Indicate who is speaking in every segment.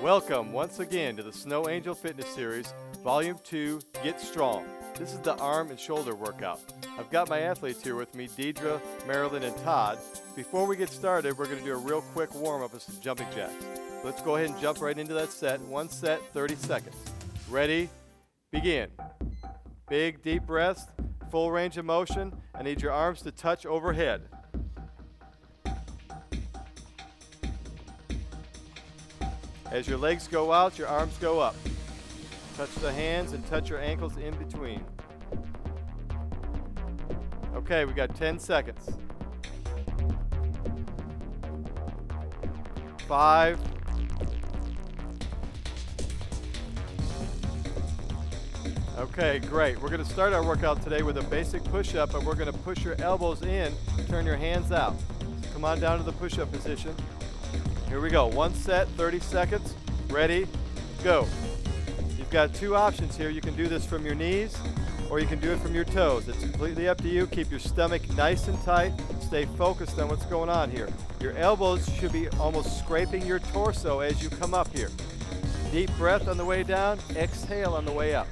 Speaker 1: Welcome once again to the Snow Angel Fitness Series, Volume 2, Get Strong. This is the arm and shoulder workout. I've got my athletes here with me, Deidre, Marilyn, and Todd. Before we get started, we're going to do a real quick warm-up of some jumping jacks. Let's go ahead and jump right into that set. One set, 30 seconds. Ready, begin. Big, deep breaths, full range of motion. I need your arms to touch overhead. As your legs go out, your arms go up. Touch the hands and touch your ankles in between. Okay, we got 10 seconds. 5. 4. Okay, great. We're going to start our workout today with a basic push-up, but we're going to push your elbows in, turn your hands out. So come on down to the push-up position. Here we go. One set, 30 seconds. Ready, go. You've got two options here. You can do this from your knees or you can do it from your toes. It's completely up to you. Keep your stomach nice and tight. Stay focused on what's going on here. Your elbows should be almost scraping your torso as you come up here. Deep breath on the way down. Exhale on the way up.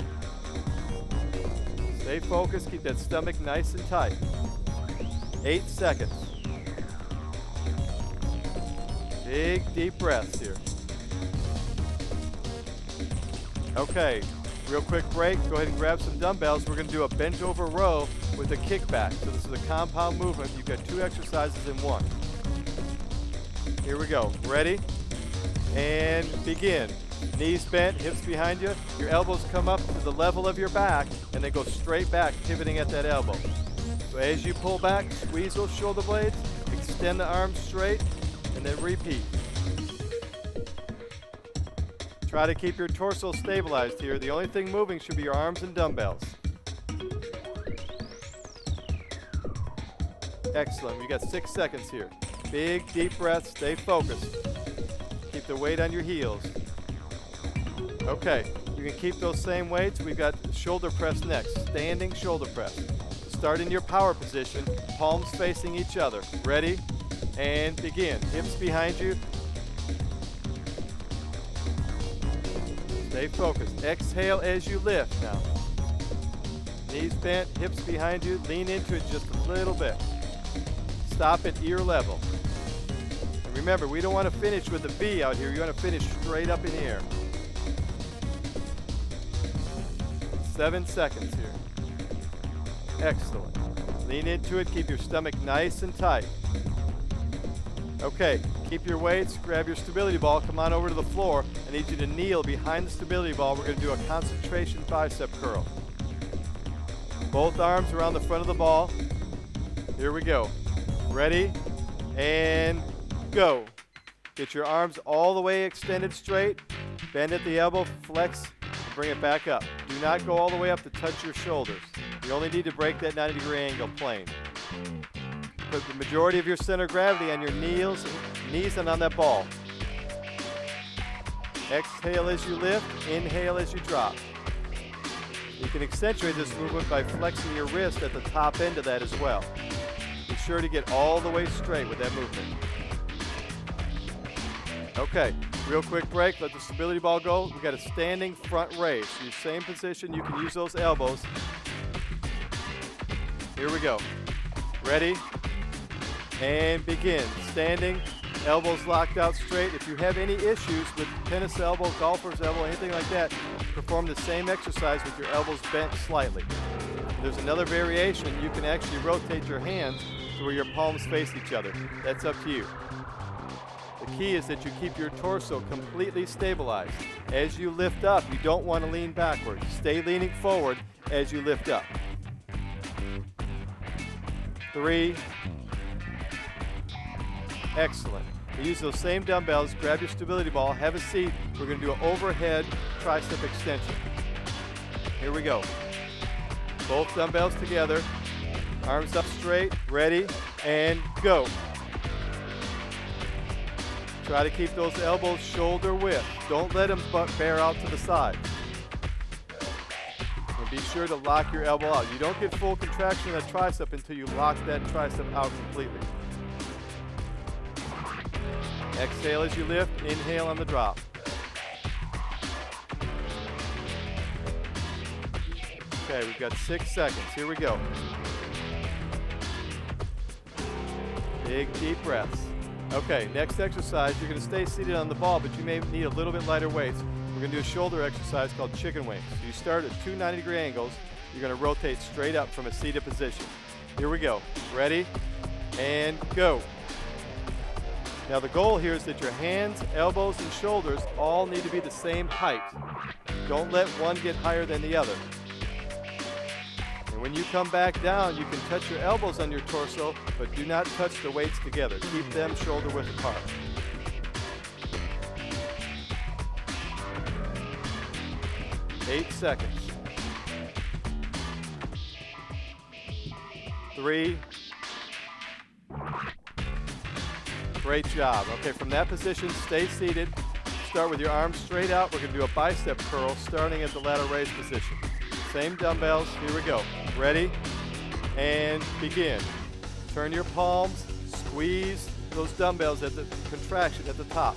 Speaker 1: Stay focused. Keep that stomach nice and tight. 8 seconds. Big, deep breaths here. Okay, real quick break. Go ahead and grab some dumbbells. We're going to do a bent over row with a kickback. So this is a compound movement. You've got 2 exercises in one. Here we go. Ready? And begin. Knees bent, hips behind you. Your elbows come up to the level of your back and then go straight back, pivoting at that elbow. So as you pull back, squeeze those shoulder blades, extend the arms straight, and then repeat. Try to keep your torso stabilized here. The only thing moving should be your arms and dumbbells. Excellent. We got 6 seconds here. Big, deep breaths. Stay focused. Keep the weight on your heels. Okay, you can keep those same weights. We've got shoulder press next. Standing shoulder press. Start in your power position, palms facing each other. Ready? And begin. Hips behind you. Stay focused. Exhale as you lift now. Knees bent, hips behind you. Lean into it just a little bit. Stop at ear level. And remember, we don't want to finish with a V out here. You want to finish straight up in the air. 7 seconds here. Excellent. Lean into it. Keep your stomach nice and tight. Okay, keep your weights, grab your stability ball, come on over to the floor. I need you to kneel behind the stability ball. We're going to do a concentration bicep curl. Both arms around the front of the ball. Here we go. Ready? And go. Get your arms all the way extended straight. Bend at the elbow, flex, and bring it back up. Do not go all the way up to touch your shoulders. You only need to break that 90-degree angle plane. Put the majority of your center of gravity on your knees and on that ball. Exhale as you lift, inhale as you drop. You can accentuate this movement by flexing your wrist at the top end of that as well. Be sure to get all the way straight with that movement. Okay, real quick break, let the stability ball go. We've got a standing front raise. Your same position, you can use those elbows. Here we go. Ready? And begin. Standing, elbows locked out straight. If you have any issues with tennis elbow, golfer's elbow, anything like that, perform the same exercise with your elbows bent slightly. There's another variation. You can actually rotate your hands to where your palms face each other. That's up to you. The key is that you keep your torso completely stabilized. As you lift up, you don't want to lean backwards. Stay leaning forward as you lift up. 3. Excellent. We use those same dumbbells. Grab your stability ball, have a seat. We're going to do an overhead tricep extension. Here we go. Both dumbbells together. Arms up straight. Ready? And go. Try to keep those elbows shoulder width. Don't let them bear out to the sides. And be sure to lock your elbow out. You don't get full contraction of that tricep until you lock that tricep out completely. Exhale as you lift, inhale on the drop. Okay, we've got 6 seconds. Here we go. Big, deep breaths. Okay, next exercise, you're going to stay seated on the ball, but you may need a little bit lighter weights. We're going to do a shoulder exercise called chicken wings. You start at 2 90-degree angles. You're going to rotate straight up from a seated position. Here we go. Ready? And go. Now the goal here is that your hands, elbows, and shoulders all need to be the same height. Don't let one get higher than the other. And when you come back down, you can touch your elbows on your torso, but do not touch the weights together. Keep them shoulder width apart. Eight seconds. 3. Great job. Okay, from that position, stay seated. Start with your arms straight out. We're going to do a bicep curl starting at the lateral raise position. Same dumbbells. Here we go. Ready? And begin. Turn your palms. Squeeze those dumbbells at the contraction at the top.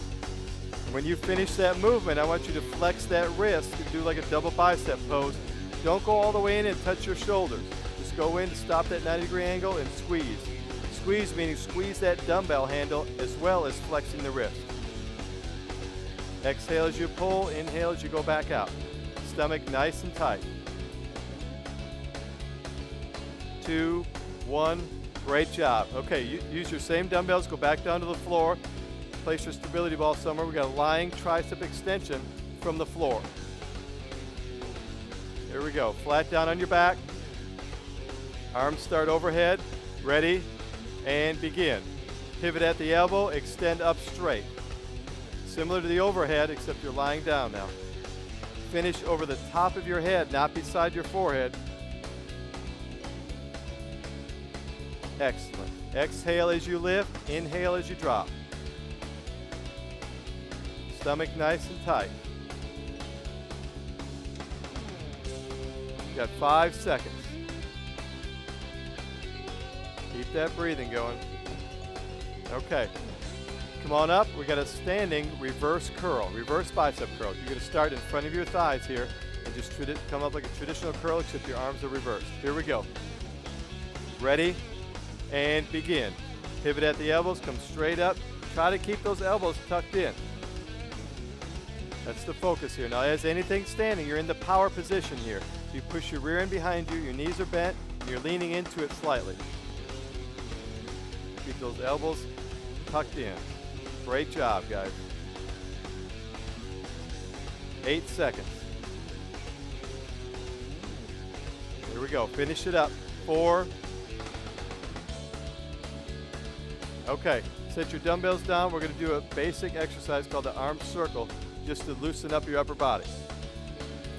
Speaker 1: When you finish that movement, I want you to flex that wrist and do like a double bicep pose. Don't go all the way in and touch your shoulders. Just go in, stop that 90-degree angle, and squeeze. Squeeze meaning squeeze that dumbbell handle as well as flexing the wrist. Exhale as you pull, inhale as you go back out. Stomach nice and tight. 2, 1, great job. Okay, use your same dumbbells, go back down to the floor. Place your stability ball somewhere. We've got a lying tricep extension from the floor. Here we go. Flat down on your back. Arms start overhead. Ready? And begin. Pivot at the elbow. Extend up straight. Similar to the overhead, except you're lying down now. Finish over the top of your head, not beside your forehead. Excellent. Exhale as you lift. Inhale as you drop. Stomach nice and tight. You've got 5 seconds. Keep that breathing going. Okay. Come on up. We got a standing reverse curl, reverse bicep curl. You're going to start in front of your thighs here and just come up like a traditional curl, except your arms are reversed. Here we go. Ready? And begin. Pivot at the elbows. Come straight up. Try to keep those elbows tucked in. That's the focus here. Now, as anything standing, you're in the power position here. So you push your rear end behind you, your knees are bent, and you're leaning into it slightly. Keep those elbows tucked in. Great job, guys. 8 seconds. Here we go. Finish it up. 4. Okay. Set your dumbbells down. We're going to do a basic exercise called the arm circle, just to loosen up your upper body.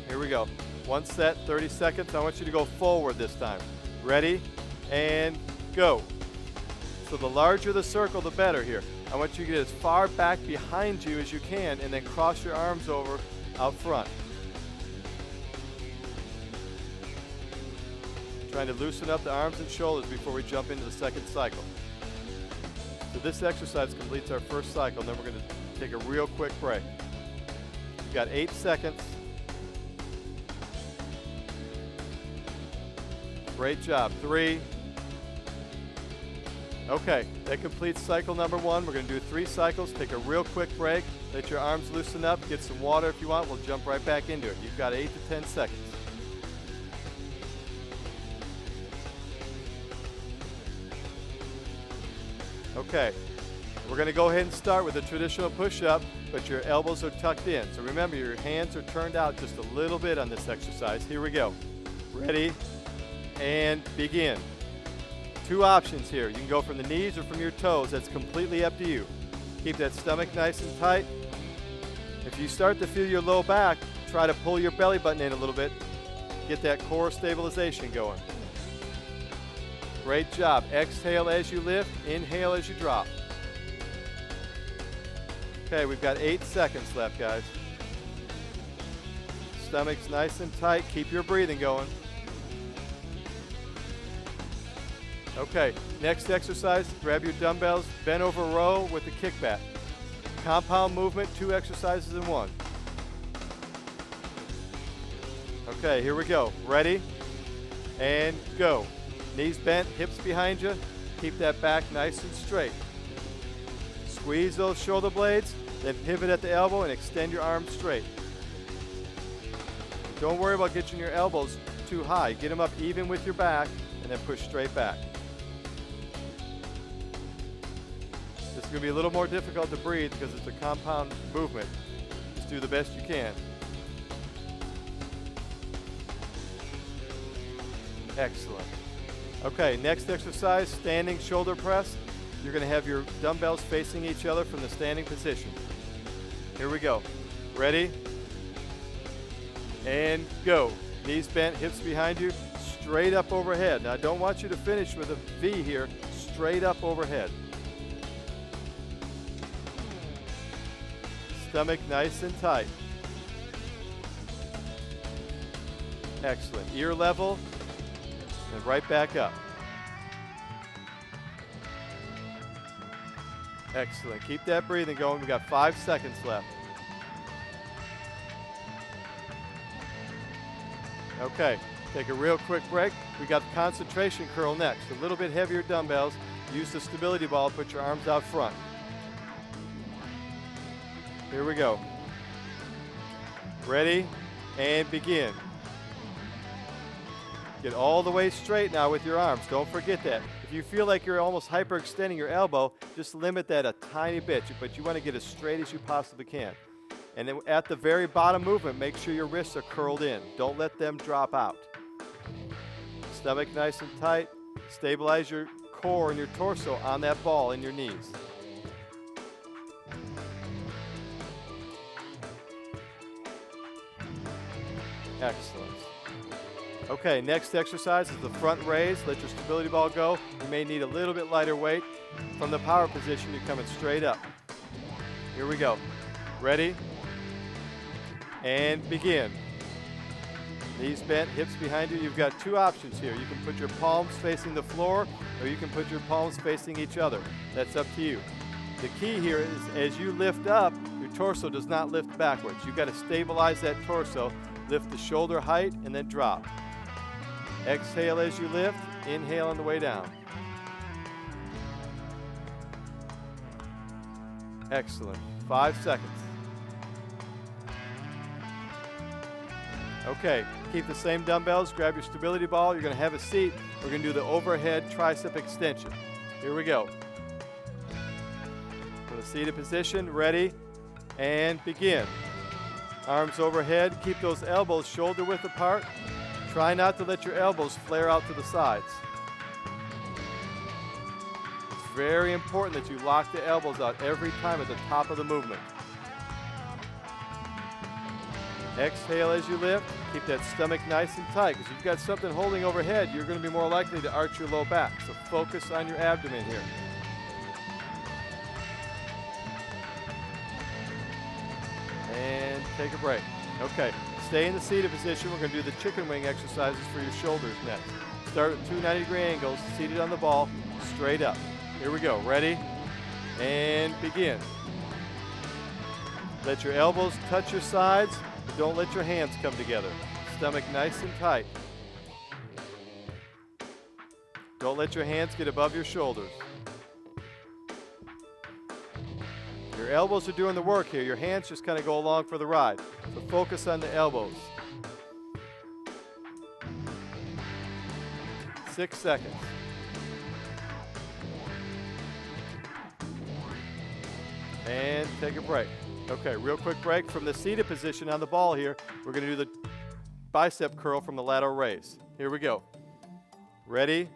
Speaker 1: Here we go. One set, 30 seconds. I want you to go forward this time. Ready? And go. So the larger the circle, the better here. I want you to get as far back behind you as you can and then cross your arms over out front. Trying to loosen up the arms and shoulders before we jump into the second cycle. So this exercise completes our first cycle, and then we're going to take a real quick break. You've got 8 seconds. Great job. 3. Okay, that completes cycle number 1. We're going to do 3 cycles. Take a real quick break. Let your arms loosen up. Get some water if you want. We'll jump right back into it. You've got 8 to 10 seconds. Okay, we're going to go ahead and start with a traditional push-up, but your elbows are tucked in. So remember, your hands are turned out just a little bit on this exercise. Here we go. Ready? And begin. 2 options here. You can go from the knees or from your toes. That's completely up to you. Keep that stomach nice and tight. If you start to feel your low back, try to pull your belly button in a little bit. Get that core stabilization going. Great job. Exhale as you lift. Inhale as you drop. Okay, we've got 8 seconds left, guys. Stomach's nice and tight. Keep your breathing going. Okay, next exercise, grab your dumbbells, bend over row with the kickback. Compound movement, 2 exercises in 1. Okay, here we go. Ready? and go. Knees bent, hips behind you. Keep that back nice and straight. Squeeze those shoulder blades, then pivot at the elbow and extend your arms straight. Don't worry about getting your elbows too high. Get them up even with your back and then push straight back. This is going to be a little more difficult to breathe because it's a compound movement. Just do the best you can. Excellent. Okay, next exercise, standing shoulder press. You're going to have your dumbbells facing each other from the standing position. Here we go. Ready? And go. Knees bent, hips behind you, straight up overhead. Now I don't want you to finish with a V here, straight up overhead. Stomach nice and tight. Excellent. Ear level, and right back up. Excellent. Keep that breathing going. We've got 5 seconds left. Okay, take a real quick break. We got the concentration curl next. A little bit heavier dumbbells. Use the stability ball, put your arms out front. Here we go. Ready, and begin. Get all the way straight now with your arms. Don't forget that. If you feel like you're almost hyperextending your elbow, just limit that a tiny bit, but you want to get as straight as you possibly can. And then at the very bottom movement, make sure your wrists are curled in. Don't let them drop out. Stomach nice and tight. Stabilize your core and your torso on that ball in your knees. Excellent. Okay, next exercise is the front raise. Let your stability ball go. You may need a little bit lighter weight. From the power position, you're coming straight up. Here we go. Ready? And begin. Knees bent, hips behind you. You've got two options here. You can put your palms facing the floor, or you can put your palms facing each other. That's up to you. The key here is as you lift up, your torso does not lift backwards. You've got to stabilize that torso. Lift the shoulder height and then drop. Exhale as you lift, inhale on the way down. Excellent. 5 seconds. Okay, keep the same dumbbells, grab your stability ball, you're going to have a seat. We're going to do the overhead tricep extension. Here we go. For the seated position, ready, and begin. Arms overhead, keep those elbows shoulder width apart. Try not to let your elbows flare out to the sides. It's very important that you lock the elbows out every time at the top of the movement. Exhale as you lift. Keep that stomach nice and tight, because if you've got something holding overhead, you're going to be more likely to arch your low back. So focus on your abdomen here. And take a break. Okay, stay in the seated position. We're going to do the chicken wing exercises for your shoulders next. Start at 2 90-degree angles, seated on the ball, straight up. Here we go. Ready? And begin. Let your elbows touch your sides, but don't let your hands come together. Stomach nice and tight. Don't let your hands get above your shoulders. Your elbows are doing the work here. Your hands just kind of go along for the ride. So focus on the elbows. 6 seconds. And take a break. Okay, real quick break from the seated position on the ball here. We're going to do the bicep curl from the lateral raise. Here we go. Ready?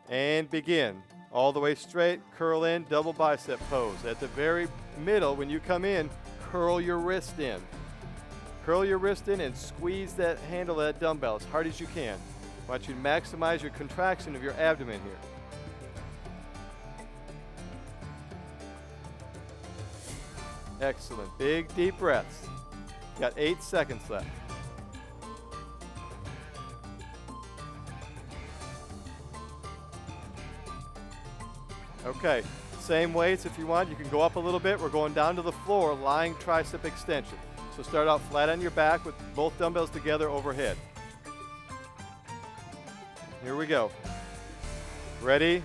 Speaker 1: And begin. All the way straight, curl in, double bicep pose. At the very middle, when you come in, curl your wrist in. Curl your wrist in and squeeze that handle of that dumbbell as hard as you can. I want you to maximize your contraction of your abdomen here. Excellent. Big, deep breaths. Got 8 seconds left. Okay, same weights if you want. You can go up a little bit. We're going down to the floor, lying tricep extension. So start out flat on your back with both dumbbells together overhead. Here we go. Ready?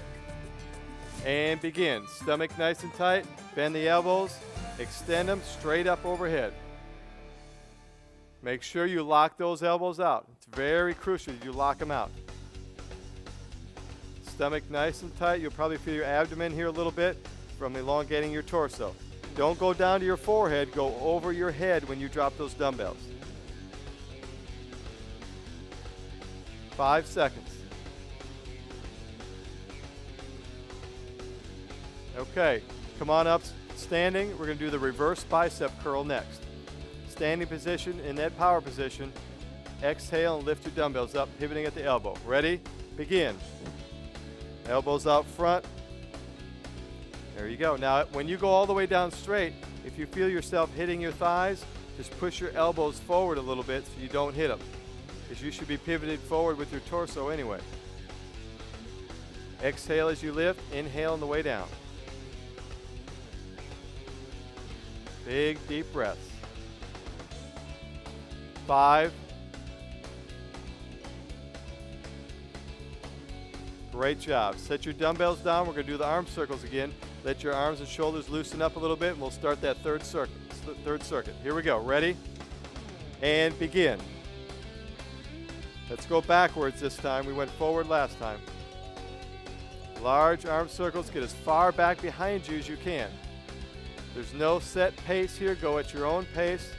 Speaker 1: And begin. Stomach nice and tight. Bend the elbows. Extend them straight up overhead. Make sure you lock those elbows out. It's very crucial that you lock them out. Stomach nice and tight. You'll probably feel your abdomen here a little bit from elongating your torso. Don't go down to your forehead. Go over your head when you drop those dumbbells. 5 seconds. Okay, come on up standing. We're going to do the reverse bicep curl next. Standing position, in that power position, exhale and lift your dumbbells up, pivoting at the elbow. Ready? Begin. Elbows out front. There you go. Now, when you go all the way down straight, if you feel yourself hitting your thighs, just push your elbows forward a little bit so you don't hit them, because you should be pivoted forward with your torso anyway. Exhale as you lift, inhale on the way down. Big, deep breaths. 5. Great job. Set your dumbbells down. We're going to do the arm circles again. Let your arms and shoulders loosen up a little bit, and we'll start that third circuit. Here we go. Ready? And begin. Let's go backwards this time. We went forward last time. Large arm circles. Get as far back behind you as you can. There's no set pace here. Go at your own pace.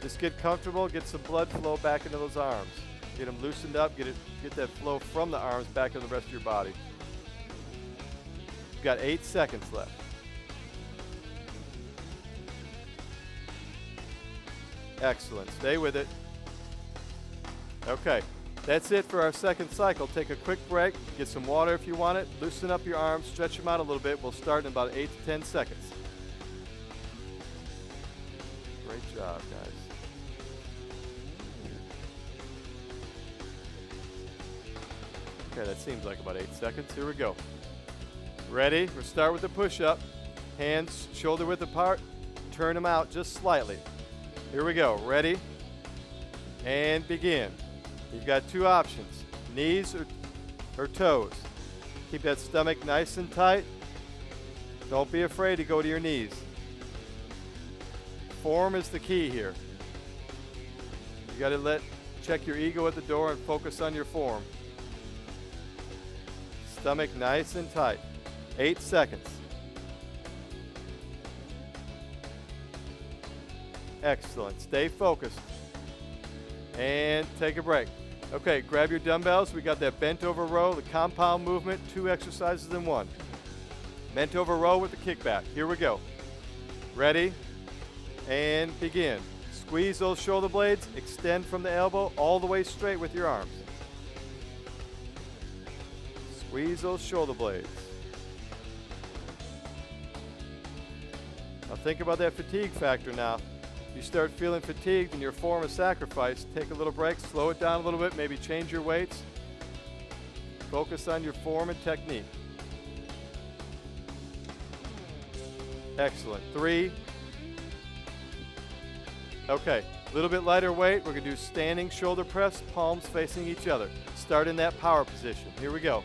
Speaker 1: Just get comfortable. Get some blood flow back into those arms. Get them loosened up. Get that flow from the arms back into the rest of your body. You've got 8 seconds left. Excellent. Stay with it. Okay. That's it for our second cycle. Take a quick break. Get some water if you want it. Loosen up your arms. Stretch them out a little bit. We'll start in about 8 to 10 seconds. Great job, guys. Okay, that seems like about 8 seconds. Here we go. Ready? We'll start with the push-up. Hands shoulder width apart. Turn them out just slightly. Here we go. Ready? And begin. You've got 2 options, knees or toes. Keep that stomach nice and tight. Don't be afraid to go to your knees. Form is the key here. You got to check your ego at the door and focus on your form. Stomach nice and tight. 8 seconds. Excellent. Stay focused. And take a break. Okay, grab your dumbbells. We got that bent over row, the compound movement, 2 exercises in 1. Bent over row with the kickback. Here we go. Ready? And begin. Squeeze those shoulder blades. Extend from the elbow all the way straight with your arms. Squeeze those shoulder blades. Now think about that fatigue factor now. If you start feeling fatigued in your form of sacrifice, take a little break, slow it down a little bit, maybe change your weights. Focus on your form and technique. Excellent. 3. Okay, a little bit lighter weight. We're going to do standing shoulder press, palms facing each other. Start in that power position. Here we go.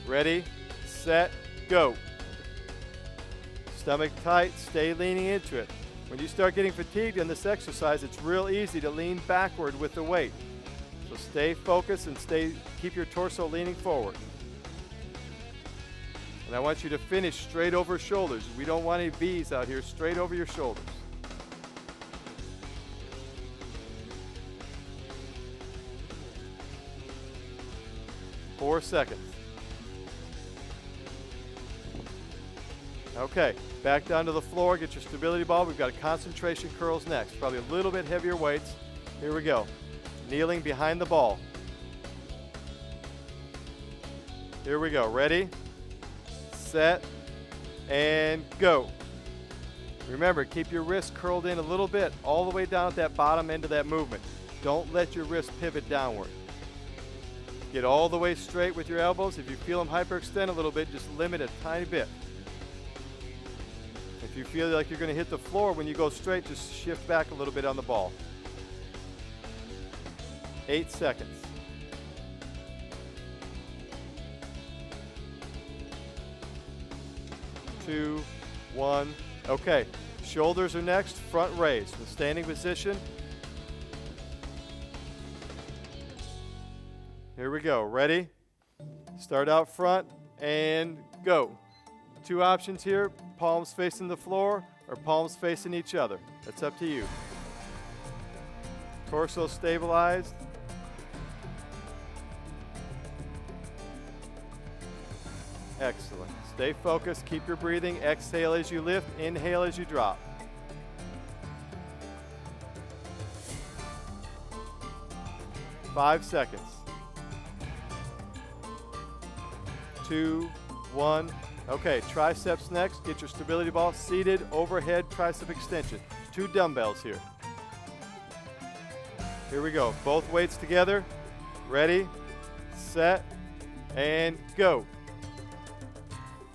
Speaker 1: Ready, set, go. Stomach tight, stay leaning into it. When you start getting fatigued in this exercise, it's real easy to lean backward with the weight. So stay focused and keep your torso leaning forward. And I want you to finish straight over shoulders. We don't want any V's out here, straight over your shoulders. 4 seconds. Okay, back down to the floor, get your stability ball. We've got a concentration curls next, probably a little bit heavier weights. Here we go. Kneeling behind the ball. Here we go. Ready, set, and go. Remember, keep your wrist curled in a little bit, all the way down at that bottom end of that movement. Don't let your wrist pivot downward. Get all the way straight with your elbows. If you feel them hyperextend a little bit, just limit a tiny bit. If you feel like you're going to hit the floor when you go straight, just shift back a little bit on the ball. 8 seconds. 2, 1. Okay, shoulders are next, front raise. From standing position. Here we go, ready? Start out front and go. 2 options here, palms facing the floor or palms facing each other. That's up to you. Torso stabilized. Excellent. Stay focused, keep your breathing. Exhale as you lift, inhale as you drop. Five seconds. 2, 1. Okay, triceps next. Get your stability ball seated, overhead tricep extension. 2 dumbbells here. Here we go. Both weights together. Ready, set, and go.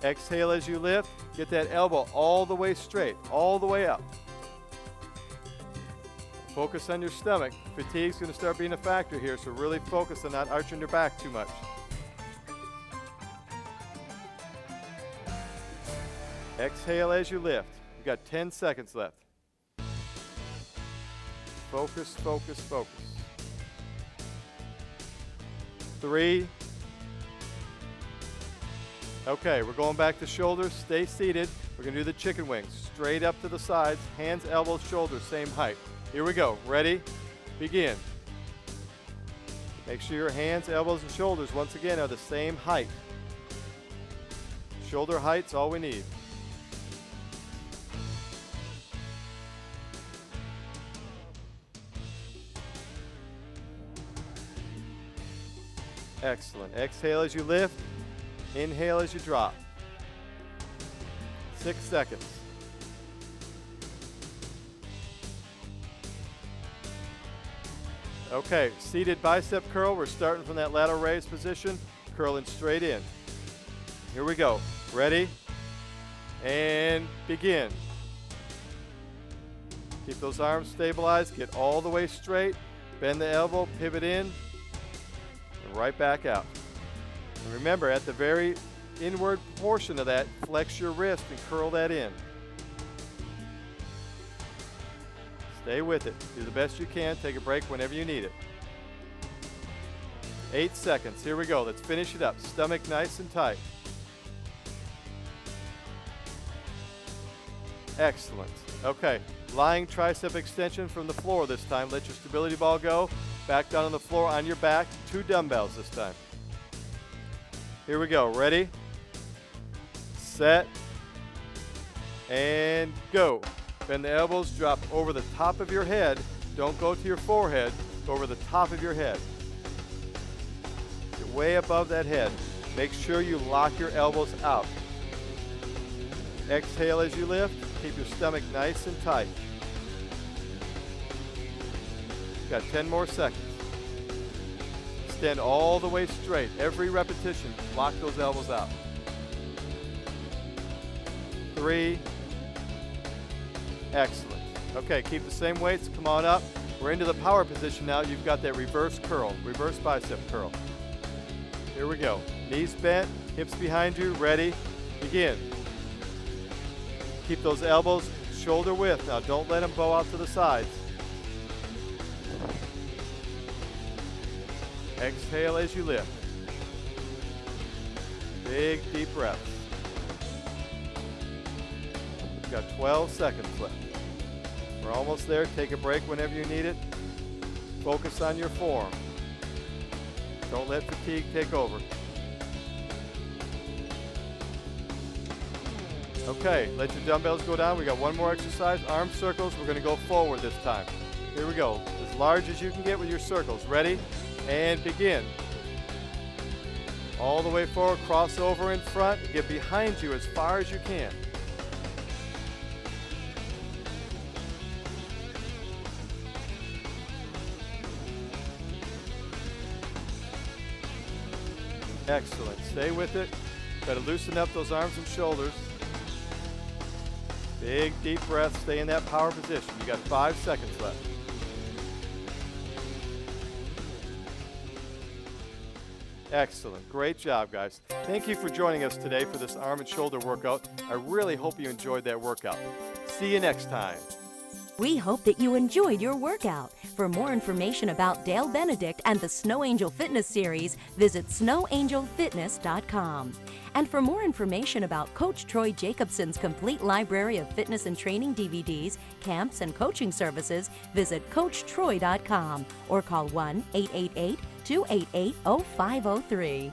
Speaker 1: Exhale as you lift. Get that elbow all the way straight, all the way up. Focus on your stomach. Fatigue's going to start being a factor here, so really focus on not arching your back too much. Exhale as you lift. You've got 10 seconds left. Focus, focus, focus. 3. Okay, we're going back to shoulders. Stay seated. We're going to do the chicken wings. Straight up to the sides. Hands, elbows, shoulders, same height. Here we go. Ready? Begin. Make sure your hands, elbows, and shoulders, once again, are the same height. Shoulder height's all we need. Excellent. Exhale as you lift. Inhale as you drop. 6 seconds. Okay, seated bicep curl. We're starting from that lateral raise position, curling straight in. Here we go. Ready? And begin. Keep those arms stabilized. Get all the way straight. Bend the elbow, pivot in, and right back out. And remember, at the very inward portion of that, flex your wrist and curl that in. Stay with it. Do the best you can. Take a break whenever you need it. 8 seconds. Here we go. Let's finish it up. Stomach nice and tight. Excellent. Okay. Lying tricep extension from the floor this time. Let your stability ball go. Back down on the floor on your back. 2 dumbbells this time. Here we go. Ready? Set. And go. Bend the elbows, drop over the top of your head. Don't go to your forehead, go over the top of your head. Get way above that head. Make sure you lock your elbows out. Exhale as you lift. Keep your stomach nice and tight. Got 10 more seconds. Stand all the way straight. Every repetition, lock those elbows out. 3. Excellent. Okay, keep the same weights. Come on up. We're into the power position now. You've got that reverse curl, reverse bicep curl. Here we go. Knees bent, hips behind you. Ready? Begin. Keep those elbows shoulder width. Now don't let them bow out to the sides. Exhale as you lift. Big, deep breaths. We've got 12 seconds left. We're almost there. Take a break whenever you need it. Focus on your form. Don't let fatigue take over. Okay, let your dumbbells go down. We got one more exercise. Arm circles. We're going to go forward this time. Here we go. As large as you can get with your circles. Ready? And begin. All the way forward. Cross over in front. Get behind you as far as you can. Excellent. Stay with it. Try to loosen up those arms and shoulders. Big, deep breath. Stay in that power position. You got 5 seconds left. Excellent. Great job, guys. Thank you for joining us today for this arm and shoulder workout. I really hope you enjoyed that workout. See you next time.
Speaker 2: We hope that you enjoyed your workout. For more information about Dale Benedict and the Snow Angel Fitness Series, visit snowangelfitness.com. And for more information about Coach Troy Jacobson's complete library of fitness and training DVDs, camps, and coaching services, visit coachtroy.com or call 1-888-288-0503.